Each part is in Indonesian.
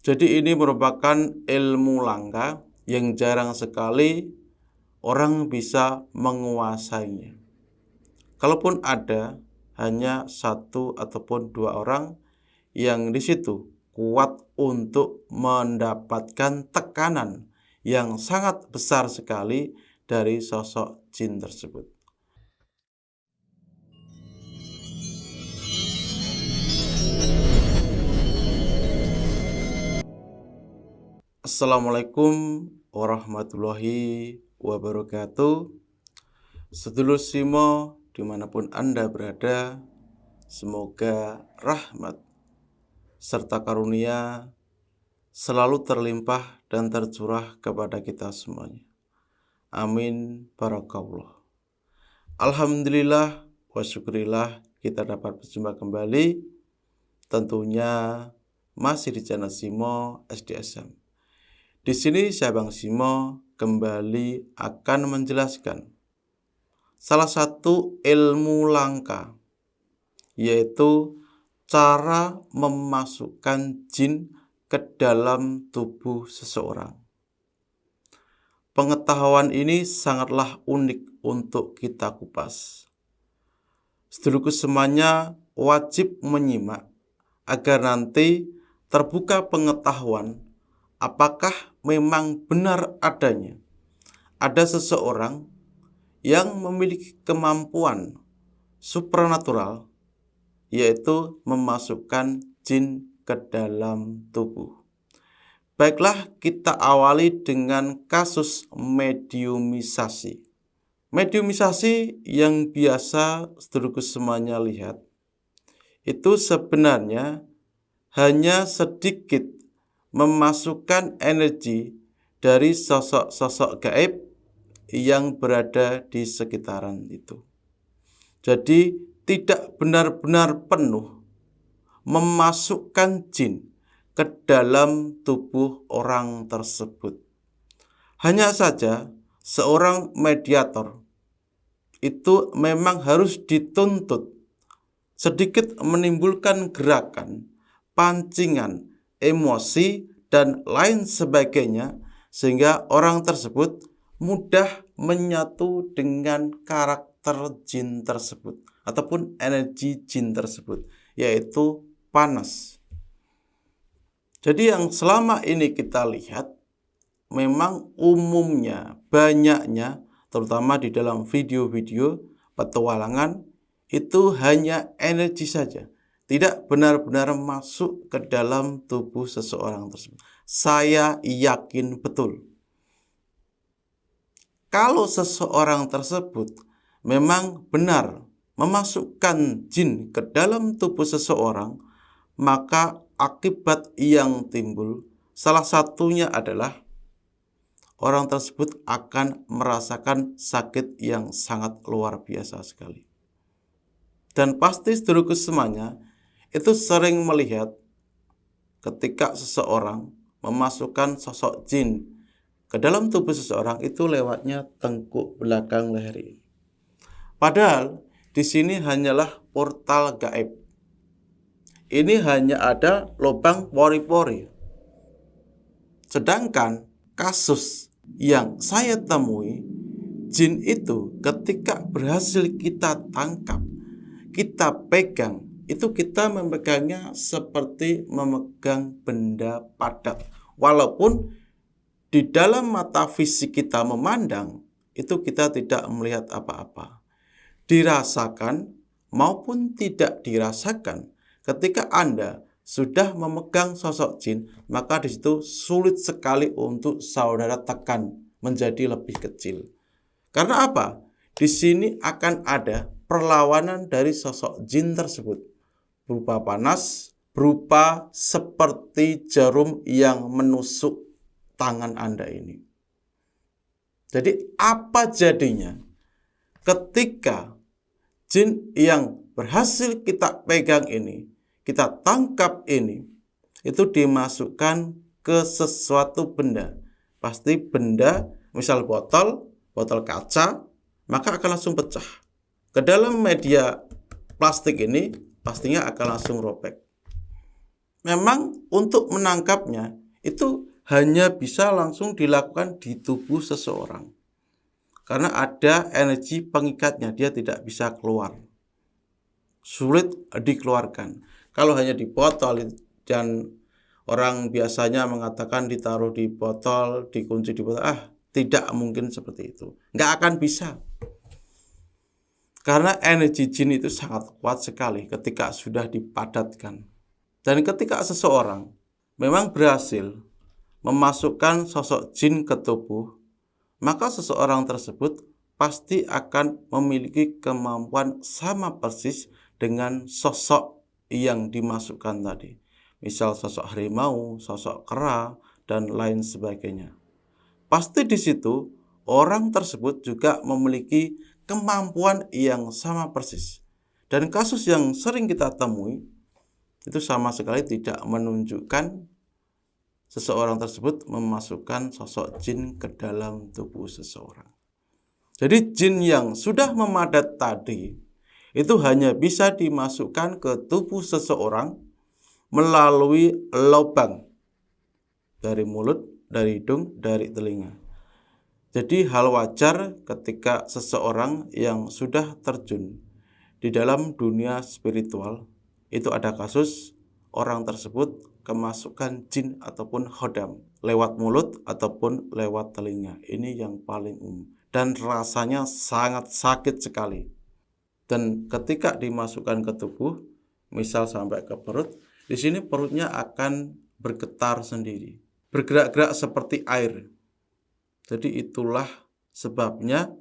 Jadi ini merupakan ilmu langka yang jarang sekali orang bisa menguasainya. Kalaupun ada, hanya satu ataupun dua orang yang di situ kuat untuk mendapatkan tekanan yang sangat besar sekali dari sosok jin tersebut. Assalamualaikum warahmatullahi wabarakatuh. Sedulur Simo dimanapun Anda berada, semoga rahmat serta karunia selalu terlimpah dan tercurah kepada kita semuanya. Amin barakallah. Alhamdulillah wa syukurillah kita dapat berjumpa kembali, tentunya masih di channel Simo SDSM. Di sini saya Bang Simo kembali akan menjelaskan salah satu ilmu langka, yaitu cara memasukkan jin ke dalam tubuh seseorang. Pengetahuan ini sangatlah unik untuk kita kupas. Sedulurku semuanya wajib menyimak agar nanti terbuka pengetahuan apakah memang benar adanya ada seseorang yang memiliki kemampuan supranatural, yaitu memasukkan jin ke dalam tubuh. Baiklah, kita awali dengan kasus mediumisasi. Mediumisasi yang biasa sedulurku semuanya lihat, itu sebenarnya hanya sedikit memasukkan energi dari sosok-sosok gaib yang berada di sekitaran itu. Jadi tidak benar-benar penuh memasukkan jin ke dalam tubuh orang tersebut. Hanya saja seorang mediator itu memang harus dituntut sedikit menimbulkan gerakan, pancingan, emosi, dan lain sebagainya, sehingga orang tersebut mudah menyatu dengan karakter jin tersebut ataupun energi jin tersebut, yaitu panas. Jadi yang selama ini kita lihat, memang umumnya, banyaknya, terutama di dalam video-video petualangan, itu hanya energi saja, tidak benar-benar masuk ke dalam tubuh seseorang tersebut. Saya yakin betul, kalau seseorang tersebut memang benar memasukkan jin ke dalam tubuh seseorang, maka akibat yang timbul salah satunya adalah orang tersebut akan merasakan sakit yang sangat luar biasa sekali. Dan pasti sedulurku semuanya itu sering melihat ketika seseorang memasukkan sosok jin ke dalam tubuh seseorang, itu lewatnya tengkuk belakang leher ini. Padahal di sini hanyalah portal gaib. Ini hanya ada lubang pori-pori. Sedangkan kasus yang saya temui, jin itu ketika berhasil kita tangkap, kita pegang, itu kita memegangnya seperti memegang benda padat. Walaupun di dalam mata fisik kita memandang, itu kita tidak melihat apa-apa. Dirasakan maupun tidak dirasakan, ketika Anda sudah memegang sosok jin, maka di situ sulit sekali untuk saudara tekan menjadi lebih kecil. Karena apa? Di sini akan ada perlawanan dari sosok jin tersebut, berupa panas, berupa seperti jarum yang menusuk tangan Anda ini. Jadi apa jadinya ketika jin yang berhasil kita pegang ini, kita tangkap ini, itu dimasukkan ke sesuatu benda. Pasti benda, misal botol kaca, maka akan langsung pecah. Ke dalam media plastik ini pastinya akan langsung robek. memang untuk menangkapnya itu hanya bisa langsung dilakukan di tubuh seseorang. Karena ada energi pengikatnya, dia tidak bisa keluar. Sulit dikeluarkan. Kalau hanya di botol dan orang biasanya mengatakan ditaruh di botol, dikunci di botol, tidak mungkin seperti itu. Nggak akan bisa. Karena energi jin itu sangat kuat sekali ketika sudah dipadatkan. Dan ketika seseorang memang berhasil memasukkan sosok jin ke tubuh, maka seseorang tersebut pasti akan memiliki kemampuan sama persis dengan sosok yang dimasukkan tadi. Misal sosok harimau, sosok kera, dan lain sebagainya. Pasti di situ orang tersebut juga memiliki kemampuan yang sama persis. Dan kasus yang sering kita temui itu sama sekali tidak menunjukkan seseorang tersebut memasukkan sosok jin ke dalam tubuh seseorang. Jadi jin yang sudah memadat tadi itu hanya bisa dimasukkan ke tubuh seseorang melalui lubang dari mulut, dari hidung, dari telinga. Jadi hal wajar ketika seseorang yang sudah terjun di dalam dunia spiritual itu ada kasus orang tersebut kemasukan jin ataupun khodam lewat mulut ataupun lewat telinga. Ini yang paling umum dan rasanya sangat sakit sekali. Dan ketika dimasukkan ke tubuh, misal sampai ke perut, di sini perutnya akan bergetar sendiri, bergerak-gerak seperti air. Jadi itulah sebabnya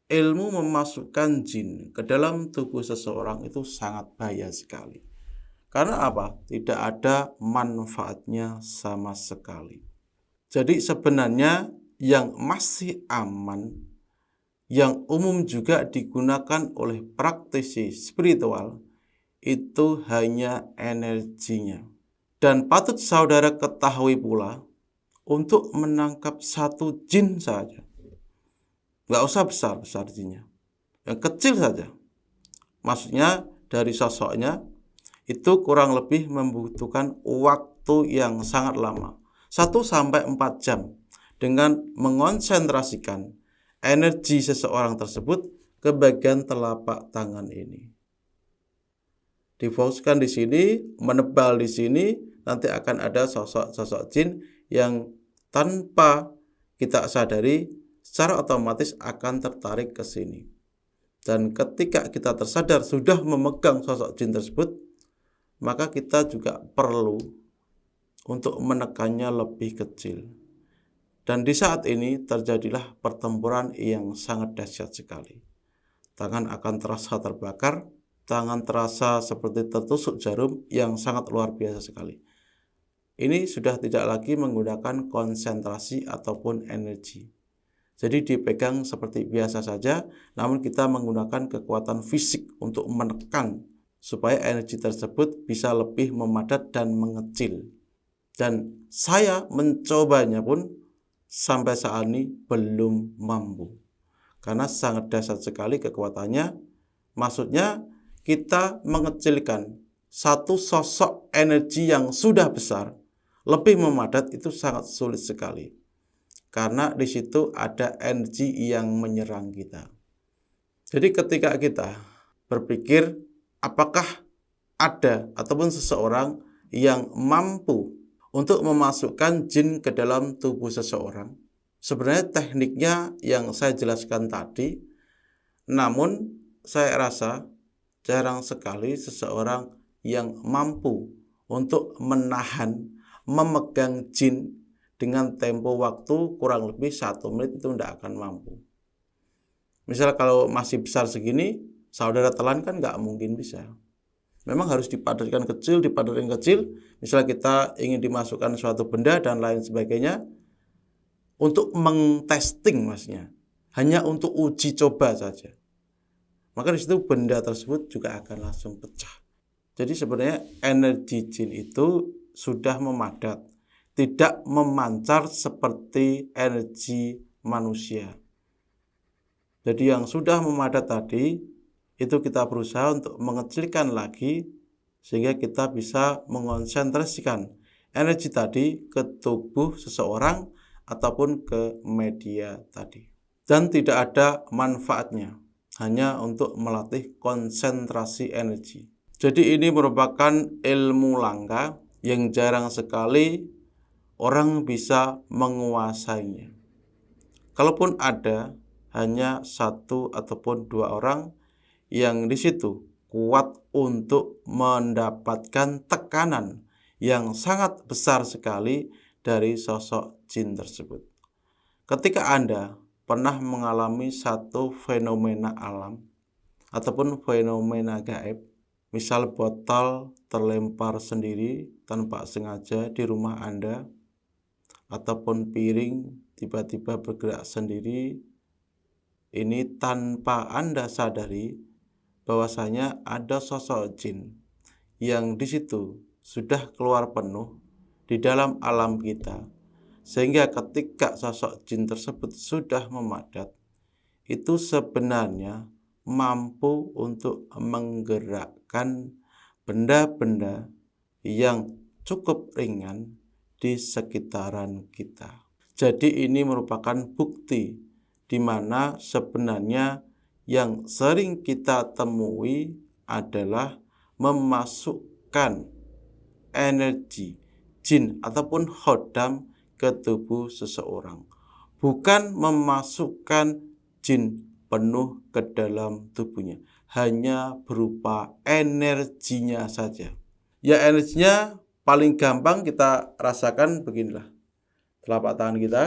ilmu memasukkan jin ke dalam tubuh seseorang itu sangat bahaya sekali. Karena apa? Tidak ada manfaatnya sama sekali. Jadi sebenarnya yang masih aman, yang umum juga digunakan oleh praktisi spiritual, itu hanya energinya. Dan patut saudara ketahui pula, untuk menangkap satu jin saja, nggak usah besar-besar jinnya, yang kecil saja. Maksudnya dari sosoknya, itu kurang lebih membutuhkan waktu yang sangat lama, 1-4 jam, dengan mengonsentrasikan energi seseorang tersebut ke bagian telapak tangan ini. Difokuskan di sini, menebal di sini, nanti akan ada sosok-sosok jin yang tanpa kita sadari secara otomatis akan tertarik ke sini. Dan ketika kita tersadar sudah memegang sosok jin tersebut, maka kita juga perlu untuk menekannya lebih kecil. Dan di saat ini terjadilah pertempuran yang sangat dahsyat sekali. Tangan akan terasa terbakar, tangan terasa seperti tertusuk jarum yang sangat luar biasa sekali. Ini sudah tidak lagi menggunakan konsentrasi ataupun energi. Jadi dipegang seperti biasa saja, namun kita menggunakan kekuatan fisik untuk menekan supaya energi tersebut bisa lebih memadat dan mengecil. Dan saya mencobanya pun sampai saat ini belum mampu. Karena sangat dahsyat sekali kekuatannya. Maksudnya kita mengecilkan satu sosok energi yang sudah besar, lebih memadat itu sangat sulit sekali. Karena di situ ada energi yang menyerang kita. Jadi ketika kita berpikir apakah ada ataupun seseorang yang mampu untuk memasukkan jin ke dalam tubuh seseorang, sebenarnya tekniknya yang saya jelaskan tadi, namun saya rasa jarang sekali seseorang yang mampu untuk menahan, memegang jin dengan tempo waktu kurang lebih 1 menit itu tidak akan mampu. Misal kalau masih besar segini, saudara telan kan nggak mungkin bisa. Memang harus dipadatkan kecil. Misalnya kita ingin dimasukkan suatu benda dan lain sebagainya, untuk mengtesting maksudnya, hanya untuk uji coba saja. Maka di situ benda tersebut juga akan langsung pecah. Jadi sebenarnya energi jin itu sudah memadat, tidak memancar seperti energi manusia. Jadi yang sudah memadat tadi, itu kita berusaha untuk mengecilkan lagi sehingga kita bisa mengonsentrasikan energi tadi ke tubuh seseorang ataupun ke media tadi. Dan tidak ada manfaatnya, hanya untuk melatih konsentrasi energi. Jadi ini merupakan ilmu langka yang jarang sekali orang bisa menguasainya. Kalaupun ada, hanya satu ataupun dua orang yang di situ kuat untuk mendapatkan tekanan yang sangat besar sekali dari sosok jin tersebut. Ketika Anda pernah mengalami satu fenomena alam ataupun fenomena gaib, misal botol terlempar sendiri tanpa sengaja di rumah Anda, ataupun piring tiba-tiba bergerak sendiri, ini tanpa Anda sadari bahwasanya ada sosok jin yang di situ sudah keluar penuh di dalam alam kita, sehingga ketika sosok jin tersebut sudah memadat, itu sebenarnya mampu untuk menggerakkan benda-benda yang cukup ringan di sekitaran kita. Jadi ini merupakan bukti di mana sebenarnya yang sering kita temui adalah memasukkan energi jin ataupun khodam ke tubuh seseorang, bukan memasukkan jin penuh ke dalam tubuhnya, hanya berupa energinya saja. Ya, energinya paling gampang kita rasakan beginilah. Telapak tangan kita,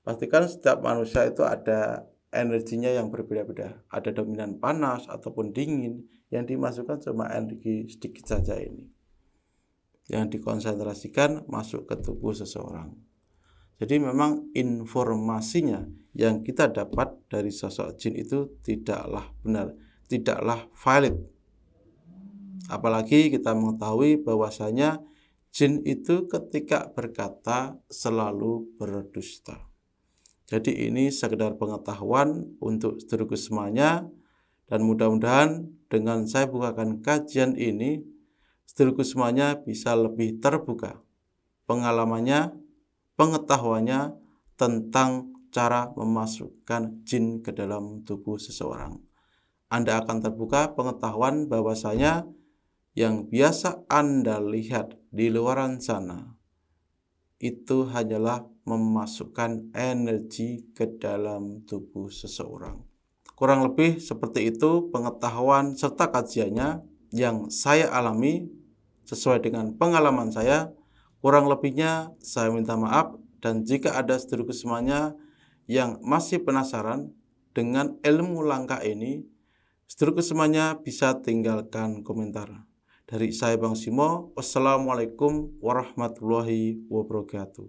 pastikan setiap manusia itu ada energinya yang berbeda-beda. Ada dominan panas ataupun dingin, yang dimasukkan cuma energi sedikit saja ini, yang dikonsentrasikan masuk ke tubuh seseorang. Jadi memang informasinya yang kita dapat dari sosok jin itu tidaklah benar, tidaklah valid. Apalagi kita mengetahui bahwasanya jin itu ketika berkata selalu berdusta. Jadi ini sekedar pengetahuan untuk saudaraku semuanya, dan mudah-mudahan dengan saya bukakan kajian ini, saudaraku semuanya bisa lebih terbuka pengalamannya, pengetahuannya tentang cara memasukkan jin ke dalam tubuh seseorang. Anda akan terbuka pengetahuan bahwasanya yang biasa Anda lihat di luaran sana itu hanyalah memasukkan energi ke dalam tubuh seseorang. Kurang lebih seperti itu pengetahuan serta kajiannya yang saya alami sesuai dengan pengalaman saya. Kurang lebihnya saya minta maaf, dan jika ada saudaraku semuanya yang masih penasaran dengan ilmu langka ini, saudaraku semuanya bisa tinggalkan komentar. Dari saya Bang Simo, wassalamualaikum warahmatullahi wabarakatuh.